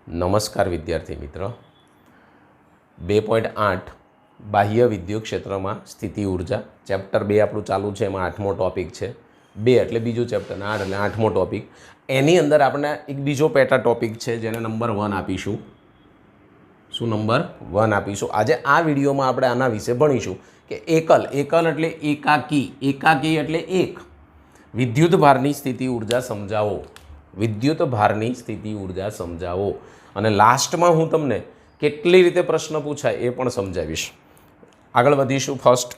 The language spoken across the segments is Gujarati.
નમસ્કાર વિદ્યાર્થી મિત્ર 2.8 બાહ્ય વિદ્યુત ક્ષેત્રમાં સ્થિતિ ઉર્જા ચેપ્ટર 2 આપણું ચાલુ છે. એમાં 8મો ટોપિક છે. 2 એટલે બીજું ચેપ્ટર, 8 એટલે 8મો ટોપિક. એની અંદર આપણે એક બીજો પેટા ટોપિક છે જેને નંબર 1 આપીશું. શું નંબર 1 આપીશું? આજે આ વિડીયોમાં આપણે આના વિશે ભણીશું કે એકલ એટલે એકાકી એટલે એક વિદ્યુત ભારની સ્થિતિ ઉર્જા સમજાવો. વિદ્યુત ભારની સ્થિતિ ઉર્જા સમજાવો. અને લાસ્ટમાં હું તમને કેટલી રીતે પ્રશ્ન પૂછાય એ પણ સમજાવીશ. આગળ વધીશું. ફર્સ્ટ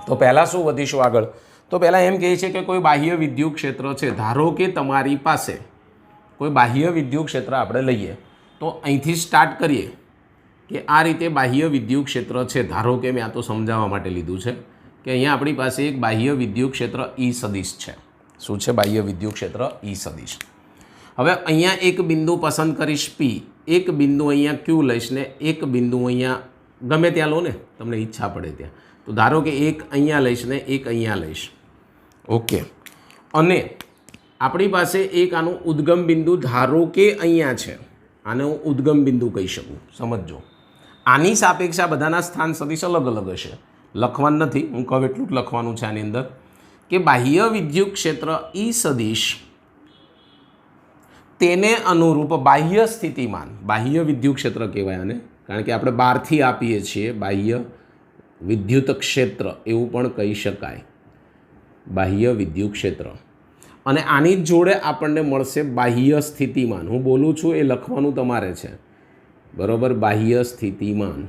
તો પહેલાં શું વધીશું આગળ? તો પહેલાં એમ કહે છે કે કોઈ બાહ્ય વિદ્યુત ક્ષેત્ર છે. ધારો કે તમારી પાસે કોઈ બાહ્ય વિદ્યુત ક્ષેત્ર આપણે લઈએ તો અહીંથી સ્ટાર્ટ કરીએ કે આ રીતે બાહ્ય વિદ્યુત ક્ષેત્ર છે. ધારો કે મેં આ તો સમજાવવા માટે લીધું છે કે અહીંયા આપણી પાસે એક બાહ્ય વિદ્યુત ક્ષેત્ર ઈ સદિશ છે. શું છે? બાહ્ય વિદ્યુત ક્ષેત્ર ઈ સદિશ. હવે અહીંયા એક બિંદુ પસંદ કરીશ પી, એક બિંદુ અહીંયા ક્યુ લઈશ ને એક બિંદુ અહીંયા ગમે ત્યાં લો ને, તમને ઈચ્છા પડે ત્યાં. તો ધારો કે એક અહીંયા લઈશ ને એક અહીંયા લઈશ. ઓકે. અને આપણી પાસે એક આનું ઉદ્ગમ બિંદુ ધારો કે અહીંયા છે. આને હું ઉદ્ગમ બિંદુ કહી શકું. સમજો, આની સાપેક્ષે આ બધાના સ્થાન સદિશ અલગ અલગ હશે. લખવાનું નથી, હું કહું એટલું જ લખવાનું છે આની અંદર કે બાહ્ય વિદ્યુત ક્ષેત્ર ઈ સદિશ તેને અનુરૂપ બાહ્ય સ્થિતિમાન, બાહ્ય વિદ્યુત ક્ષેત્ર કહેવાય આને, કારણ કે આપણે બહારથી આપીએ છીએ બાહ્ય વિદ્યુત ક્ષેત્ર એવું પણ કહી શકાય. બાહ્ય વિદ્યુત ક્ષેત્ર. અને આની જ જોડે આપણને મળશે બાહ્ય સ્થિતિમાન. હું બોલું છું એ લખવાનું તમારે છે, બરાબર? બાહ્ય સ્થિતિમાન.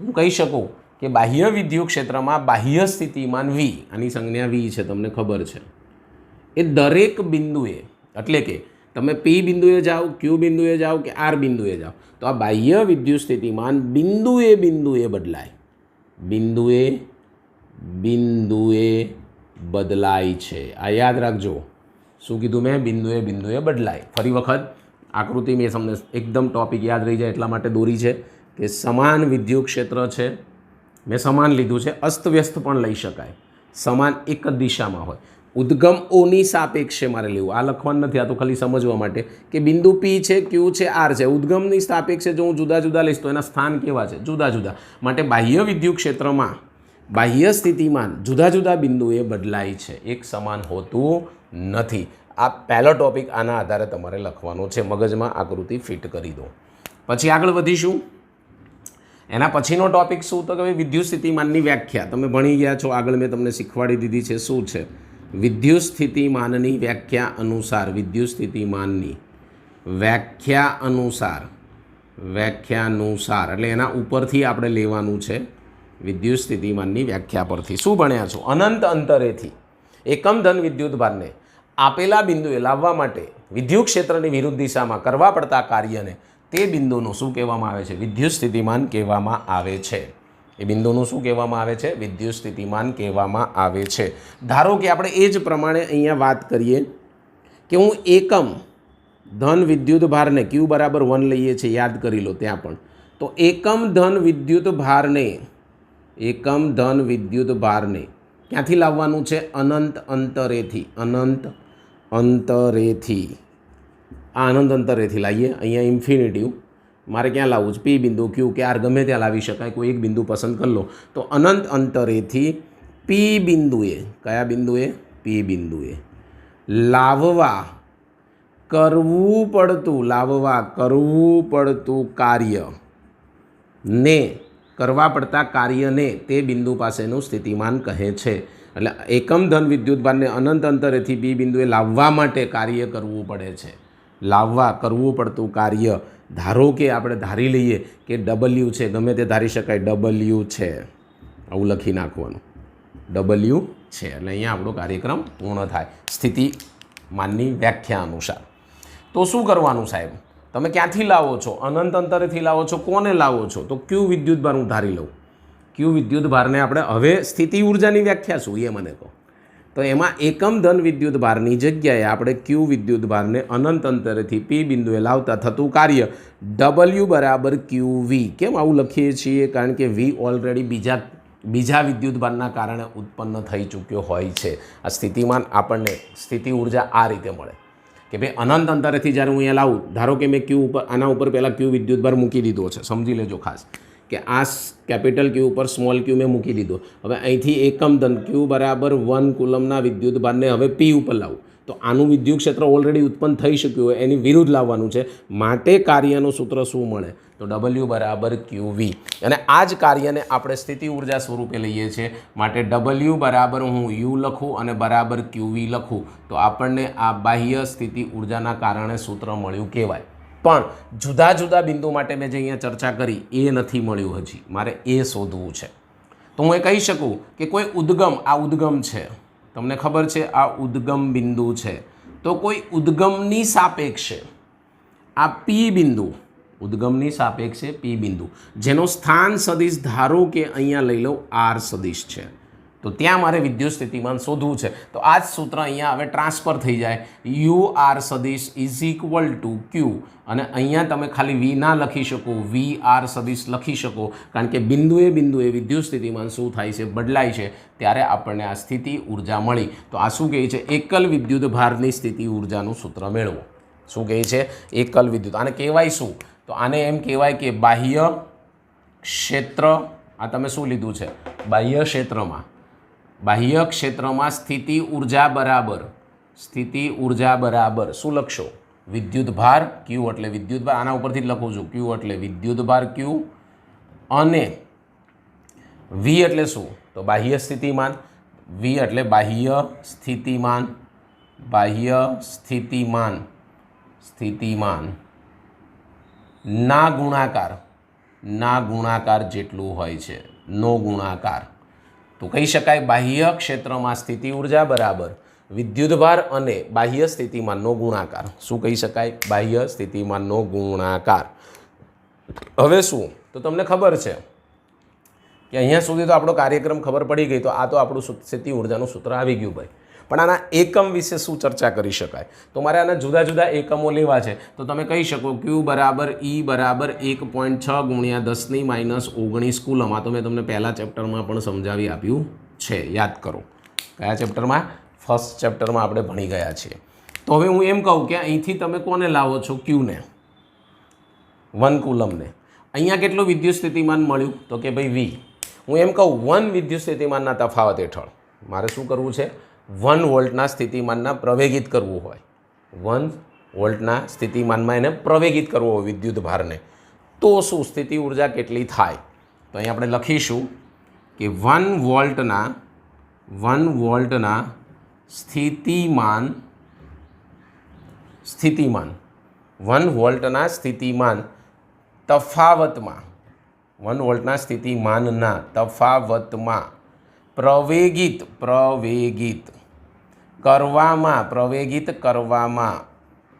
હું કહી શકું કે બાહ્ય વિદ્યુત ક્ષેત્રમાં બાહ્ય સ્થિતિમાન વી, આની સંજ્ઞા વી છે, તમને ખબર છે. એ દરેક બિંદુએ, એટલે કે તમે પી બિંદુએ જાઓ, ક્યુ બિંદુએ જાઓ કે આર બિંદુએ જાઓ, તો આ બાહ્ય વિદ્યુત સ્થિતિમાન બિંદુએ બદલાય. બિંદુએ બદલાય છે. આ યાદ રાખજો. શું કીધું મેં? બિંદુએ બદલાય. ફરી વખત આકૃતિ મેં તમને એકદમ ટોપિક યાદ રહી જાય એટલા માટે દોરી છે કે સમાન વિદ્યુત ક્ષેત્ર છે. મેં સમાન લીધું છે, અસ્તવ્યસ્ત પણ લઈ શકાય. સમાન એક જ દિશામાં હોય. ઉદ્ગમ ઓની સાપેક્ષે મારે લેવું. આ લખવાનું નથી, આ તો ખાલી સમજવા માટે કે બિંદુ પી છે, ક્યુ છે, આર છે. ઉદ્ગમની સાપેક્ષે જો હું જુદા જુદા લઈશ તો એના સ્થાન કેવા છે? જુદા જુદા. માટે બાહ્ય વિદ્યુત ક્ષેત્રમાં બાહ્ય સ્થિતિમાન જુદા જુદા બિંદુએ બદલાય છે, એક સમાન હોતું નથી. આ પહેલો ટોપિક, આના આધારે તમારે લખવાનો છે. મગજમાં આકૃતિ ફિટ કરી દો. પછી આગળ વધીશું. એના પછીનો ટોપિક શું? તો કે વિદ્યુત સ્થિતિમાનની વ્યાખ્યા. તમે ભણી ગયા છો, આગળ મેં તમને શીખવાડી દીધી છે. શું છે? વિદ્યુત સ્થિતિમાનની વ્યાખ્યા અનુસાર, વિદ્યુત સ્થિતિમાનની વ્યાખ્યા અનુસાર એટલે એના ઉપરથી આપણે લેવાનું છે. વિદ્યુત સ્થિતિમાનની વ્યાખ્યા પરથી શું ભણ્યા છો? અનંત અંતરેથી એકમ ધન વિદ્યુત ભારને આપેલા બિંદુએ લાવવા માટે વિદ્યુત ક્ષેત્રની વિરુદ્ધ દિશામાં કરવા પડતા કાર્યને તે બિંદુનું શું કહેવામાં આવે છે? વિદ્યુત સ્થિતિમાન કહેવામાં આવે છે. એ બિંદુનું શું કહેવામાં આવે છે? વિદ્યુત સ્થિતિમાન કહેવામાં આવે છે. ધારો કે આપણે એ જ પ્રમાણે અહીંયા વાત કરીએ કે હું એકમ ધન વિદ્યુત ભારને ક્યુ બરાબર 1 લઈએ છીએ, યાદ કરી લો ત્યાં પણ. તો એકમ ધન વિદ્યુત ભારને ક્યાંથી લાવવાનું છે? અનંત અંતરેથી. આ અનંત અંતરેથી લાવીએ. અહીંયા ઇન્ફિનિટિવ મારે ક્યાં લાવવું છે? પી બિંદુ, ક્યુ કે આર ગમે ત્યાં લાવી શકાય. કોઈ એક બિંદુ પસંદ કરી લો. તો અનંત અંતરેથી પી બિંદુએ, કયા બિંદુએ? પી બિંદુએ લાવવા કરવું પડતું કાર્ય ને, કરવા પડતા કાર્યને તે બિંદુ પાસેનું સ્થિતિમાન કહે છે. એટલે એકમ ધન વિદ્યુત ભારને અનંત અંતરેથી પી બિંદુએ લાવવા માટે કાર્ય કરવું પડે છે. કરવું પડતું કાર્ય. ધારો કે આપણે ધારી લઈએ કે ડબલ્યુ છે, ગમે તે ધારી શકાય. ડબલ્યુ છે, આવું લખી નાખવાનું. ડબલ્યુ છે એટલે અહીંયા આપણો કાર્યક્રમ પૂર્ણ થાય સ્થિતિમાનની વ્યાખ્યા અનુસાર. તો શું કરવાનું સાહેબ? તમે ક્યાંથી લાવો છો? અનંત અંતરેથી લાવો છો. કોને લાવો છો? તો ક્યુ વિદ્યુત ભાર હું ધારી લઉં. ક્યુ વિદ્યુત ભારને આપણે હવે સ્થિતિ ઉર્જાની વ્યાખ્યા શું એ મને કહો. તો એમાં એકમ ધન વિદ્યુત ભારની જગ્યાએ આપણે ક્યુ વિદ્યુત ભારને અનંત અંતરેથી પી બિંદુએ લાવતા થતું કાર્ય ડબલ્યુ બરાબર ક્યુ વી. કેમ આવું લખીએ છીએ? કારણ કે વી ઓલરેડી બીજા વિદ્યુત ભારના કારણે ઉત્પન્ન થઈ ચૂક્યો હોય છે. આ સ્થિતિમાન આપણને સ્થિતિ ઉર્જા આ રીતે મળે. કે ભાઈ અનંત અંતરેથી જ્યારે હું અહીંયા લાવું, ધારો કે મેં ક્યુ ઉપર આના ઉપર પહેલાં ક્યુ વિદ્યુતભાર મૂકી દીધો છે, સમજી લેજો ખાસ કે આ કેપિટલ ક્યુ ઉપર સ્મોલ ક્યુ મેં મૂકી દીધો. હવે અહીંથી એકમ ધન ક્યુ બરાબર 1 કુલમના વિદ્યુતભારને હવે પી ઉપર લાવું તો આનું વિદ્યુત ક્ષેત્ર ઓલરેડી ઉત્પન્ન થઈ શક્યું હોય, એની વિરુદ્ધ લાવવાનું છે. માટે કાર્યનું સૂત્ર શું મળે? તો W બરાબર QV. અને આ જ કાર્યને આપણે સ્થિતિ ઉર્જા સ્વરૂપે લઈએ છીએ. માટે W બરાબર હું U લખું અને બરાબર QV લખું તો આપણને આ બાહ્ય સ્થિતિ ઉર્જાના કારણે સૂત્ર મળ્યું કહેવાય. પણ જુદા જુદા બિંદુ માટે મેં જે અહીંયા ચર્ચા કરી એ નથી મળ્યું હજી, મારે એ શોધવું છે. તો હું એ કહી શકું કે કોઈ ઉદ્ગમ, આ ઉદ્ગમ છે, તમને ખબર છે આ ઉદ્ગમ બિંદુ છે, તો કોઈ ઉદ્ગમની સાપેક્ષે આ પી બિંદુ, ઉદ્ગમની સાપેક્ષે પી બિંદુ જેનો સ્થાન સદિશ ધારો કે અહીંયા લઈ લો આર સદિશ છે, તો ત્યાં મારે વિદ્યુત સ્થિતિમાન શોધવું છે. તો આ જ સૂત્ર અહીંયા હવે ટ્રાન્સફર થઈ જાય. યુ આર સદિશ ઇઝ ઇક્વલ ટુ ક્યુ, અને અહીંયા તમે ખાલી વી ના લખી શકો, વી આર સદિશ લખી શકો, કારણ કે બિંદુએ વિદ્યુત સ્થિતિમાન શું થાય છે? બદલાય છે. ત્યારે આપણને આ સ્થિતિ ઉર્જા મળી. તો આ શું કહે છે? એકલ વિદ્યુત ભારની સ્થિતિ ઉર્જાનું સૂત્ર મેળવો. શું કહે છે? એકલ વિદ્યુત. આને કહેવાય શું? તો આને એમ કહેવાય કે બાહ્ય ક્ષેત્ર, આ તમે શું લીધું છે? બાહ્ય ક્ષેત્રમાં સ્થિતિ ઉર્જા બરાબર શું લખશો? વિદ્યુત ભાર ક્યુ એટલે વિદ્યુત ભાર, આના ઉપરથી જ લખું છું, ક્યુ એટલે વિદ્યુત ભાર ક્યુ, અને વી એટલે શું? તો બાહ્ય સ્થિતિમાન, વી એટલે બાહ્ય સ્થિતિમાન ના ગુણાકાર જેટલું હોય છે, નો ગુણાકાર. તો કહી શકાય બાહ્ય ક્ષેત્રમાં સ્થિતિ ઉર્જા બરાબર વિદ્યુતભાર અને બાહ્ય સ્થિતિમાનનો ગુણાકાર. શું કહી શકાય? બાહ્ય સ્થિતિમાનનો ગુણાકાર. હવે શું? તો તમને ખબર છે કે અહીંયા સુધી તો આપણો કાર્યક્રમ ખબર પડી ગઈ, તો આ તો આપણું સ્થિતિ ઉર્જાનું સૂત્ર આવી ગયું ભાઈ. પણ આના એકમ વિશે શું ચર્ચા કરી શકાય? તો મારે આના જુદા જુદા એકમો લેવા છે. તો તમે કહી શકો ક્યુ બરાબર ઈ બરાબર 1.6 ગુણ્યા 10⁻19 કુલમ. આ તો મેં તમને પહેલા ચેપ્ટરમાં પણ સમજાવી આપ્યું છે, યાદ કરો. કયા ચેપ્ટરમાં? ફર્સ્ટ ચેપ્ટરમાં આપણે ભણી ગયા છીએ. તો હવે હું એમ કહું કે અહીંથી તમે કોને લાવો છો? ક્યુને, 1 કુલમને. અહીંયા કેટલું વિદ્યુત સ્થિતિમાન મળ્યું? તો કે ભાઈ વી. હું એમ કહું 1 વિદ્યુત સ્થિતિમાનના તફાવત હેઠળ મારે શું કરવું છે? 1 વોલ્ટના સ્થિતિમાનના પ્રવેગિત કરવું હોય, 1 વોલ્ટના સ્થિતિમાનમાં એને પ્રવેગિત કરવો હોય વિદ્યુત ભારને, તો શું સ્થિતિ ઉર્જા કેટલી થાય? તો અહીં આપણે લખીશું કે 1 વોલ્ટના સ્થિતિમાન 1 વોલ્ટના સ્થિતિમાન તફાવતમાં, 1 વોલ્ટના સ્થિતિમાનના તફાવતમાં પ્રવેગિત કરવામાં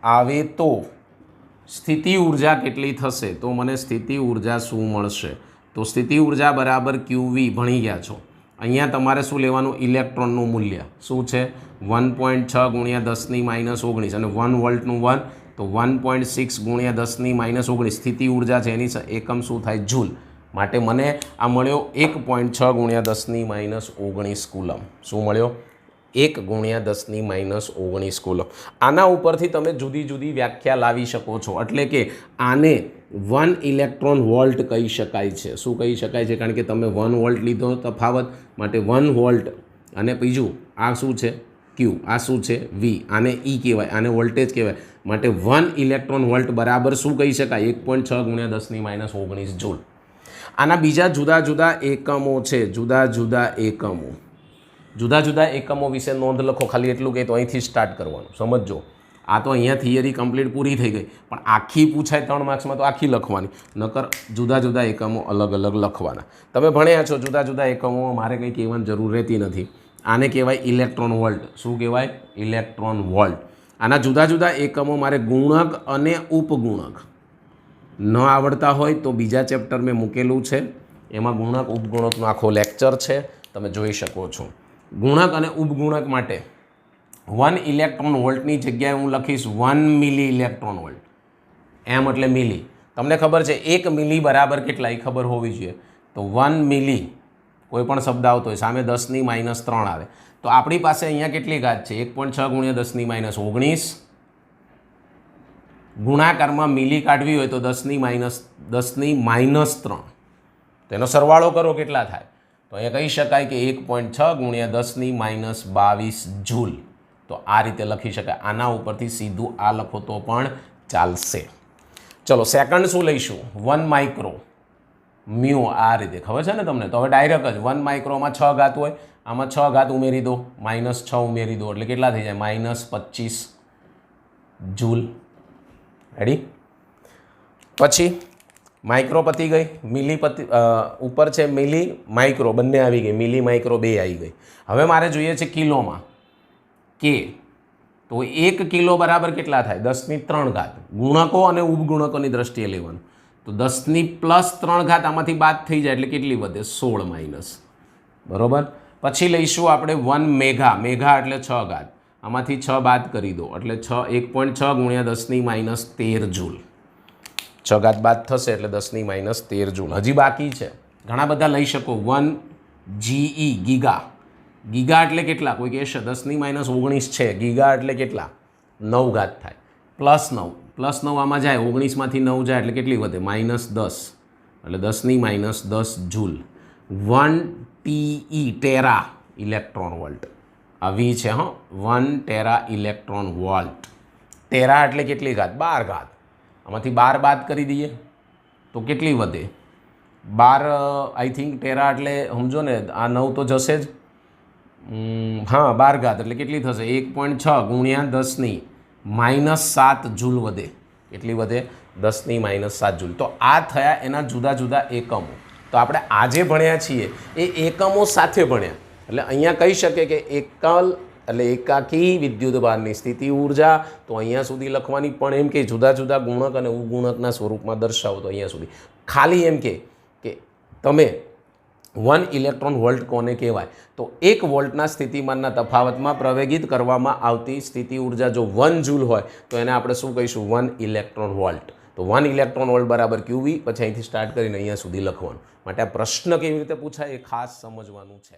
આવે તો સ્થિતિ ઉર્જા કેટલી થશે? તો મને સ્થિતિ ઉર્જા શું મળશે? તો સ્થિતિ ઉર્જા બરાબર QV ભણી ગયા છો. અહીંયા તમારે શું લેવાનું? ઇલેક્ટ્રોનનું મૂલ્ય શું છે? 1.6 ગુણ્યા 10⁻19 અને 1 વોલ્ટનું 1, તો 1.6 ગુણ્યા 10⁻19 સ્થિતિ ઉર્જા છે, એની એકમ શું થાય? જૂલ. માટે મને આ મળ્યો 1.6 ગુણ્યા 10⁻19 કુલમ. શું મળ્યો? 1 ગુણ્યા 10⁻19 કુલમ. આના ઉપરથી તમે જુદી જુદી વ્યાખ્યા લાવી શકો છો. એટલે કે આને 1 ઇલેક્ટ્રોન વોલ્ટ કહી શકાય છે. શું કહી શકાય છે? કારણ કે તમે 1 વોલ્ટ લીધો તફાવત, માટે 1 વોલ્ટ. અને બીજું આ શું છે? ક્યુ. આ શું છે? વી. આને ઈ કહેવાય, આને વોલ્ટેજ કહેવાય. માટે 1 ઇલેક્ટ્રોન વોલ્ટ બરાબર શું કહી શકાય? 1.6 ગુણ્યા 10⁻19 જૂલ. આના બીજા જુદા જુદા એકમો છે, જુદા જુદા એકમો વિશે નોંધ લખો. ખાલી એટલું કે તો અહીંથી સ્ટાર્ટ કરવાનું, સમજો. આ તો અહીંયા થિયરી કમ્પ્લીટ પૂરી થઈ ગઈ, પણ આખી પૂછાય 3 માર્ક્સમાં તો આખી લખવાની, નકર જુદા જુદા એકમો અલગ અલગ લખવાના. તમે ભણ્યા છો જુદા જુદા એકમો, મારે કંઈ કહેવાની જરૂર રહેતી નથી. આને કહેવાય ઇલેક્ટ્રોન વોલ્ટ. શું કહેવાય? Electron volt. આના જુદા જુદા એકમો મારે ગુણક અને ઉપગુણક ન આવડતા હોય તો બીજા ચેપ્ટર મેં મૂકેલું છે, એમાં ગુણક ઉપગુણકનો આખો લેક્ચર છે, તમે જોઈ શકો છો. ગુણક અને ઉપગુણક માટે 1 ઇલેક્ટ્રોન વોલ્ટની જગ્યાએ હું લખીશ 1 મિલી ઇલેક્ટ્રોન વોલ્ટ. એમ એટલે મિલી. તમને ખબર છે 1 મિલી બરાબર કેટલા? એ ખબર હોવી જોઈએ. તો 1 મિલી કોઈ પણ શબ્દ આવતો હોય સામે 10⁻³ આવે, તો આપણી પાસે અહીંયા કેટલી ઘાત છે? 1.6 ગુણ્યા 10⁻19 ગુણાકારમાં મિલી કાઢવી હોય તો 10⁻³ તેનો સરવાળો કરો કેટલા થાય તો અહીંયા કહી શકાય કે 1.6 × 10⁻22 જૂલ. તો આ રીતે લખી શકાય. આના ઉપરથી સીધું આ લખો તો પણ ચાલશે. ચલો સેકન્ડ શું લઈશું 1 માઇક્રો મ્યુ. આ રીતે ખબર છે ને તમને. તો હવે ડાયરેક્ટ જ 1 માઇક્રોમાં 6 ઘાત હોય, આમાં 6 ઘાત ઉમેરી દો, -6 ઉમેરી દો એટલે કેટલા થઈ જાય -25 જૂલ. રેડી. પછી માઇક્રો પતી ગઈ, મિલી ઉપર છે મિલી માઇક્રો બંને આવી ગઈ, મિલી માઇક્રો બે આવી ગઈ. હવે મારે જોઈએ છે કિલોમાં કે તો 1 કિલો બરાબર કેટલા થાય 10⁻³ ગુણકો અને ઉપગુણકોની દ્રષ્ટિએ લેવાનું. તો 10⁻+3 આમાંથી બાદ થઈ જાય એટલે કેટલી વધે 16 માઇનસ. બરાબર. પછી લઈશું આપણે 1 મેગા. મેગા એટલે 6 ઘાત, આમાંથી 6 બાદ કરી દો એટલે 1.6 × 10⁻13 જૂલ. 6 ઘાત બાદ થશે એટલે 10⁻13 જૂલ. હજી બાકી છે, ઘણા બધા લઈ શકો. 1 GE ગીગા. ગીગા એટલે કેટલા કોઈ કહેશે 10⁻19 છે. ગીગા એટલે કેટલા 9 ઘાત થાય, +9 આમાં જાય, 19માંથી 9 જાય એટલે કેટલી વધે -10 એટલે 10⁻10 joule. 1 TE Terra electron volt. આ વી છે હં 1 ટેરા ઇલેક્ટ્રોન વોલ્ટ. ટેરા એટલે કેટલી ઘાત 12 ઘાત. આમાંથી 12 બાદ કરી દઈએ તો કેટલી વધે 12 આઈ થિંક ટેરા એટલે સમજો ને આ 9 તો જશે જ. હા 12 ઘાત એટલે કેટલી થશે 1.6 × 10⁻7 જૂલ વધે. કેટલી વધે 10⁻7 જૂલ. તો આ થયા એના જુદા જુદા એકમો. તો આપણે આજે ભણ્યા છીએ એ એકમો સાથે ભણ્યા. એટલે અહીંયા કહી શકે કે એકલ એટલે એકાકી વિદ્યુતભારની સ્થિતિ ઉર્જા. તો અહીંયા સુધી લખવાની, પણ એમ કે જુદા જુદા ગુણક અને ઉપગુણકના સ્વરૂપમાં દર્શાવો તો અહીંયા સુધી. ખાલી એમ કે તમે 1 ઇલેક્ટ્રોન વોલ્ટ કોને કહેવાય તો 1 વોલ્ટના સ્થિતિમાનના તફાવતમાં પ્રવેગિત કરવામાં આવતી સ્થિતિ ઉર્જા જો 1 જૂલ હોય તો એને આપણે શું કહીશું 1 ઇલેક્ટ્રોન વોલ્ટ. તો 1 ઇલેક્ટ્રોન વોલ્ટ બરાબર QV. પછી અહીંથી સ્ટાર્ટ કરીને અહીંયા સુધી લખવાનું. માટે આ પ્રશ્ન કેવી રીતે પૂછાય એ ખાસ સમજવાનું છે.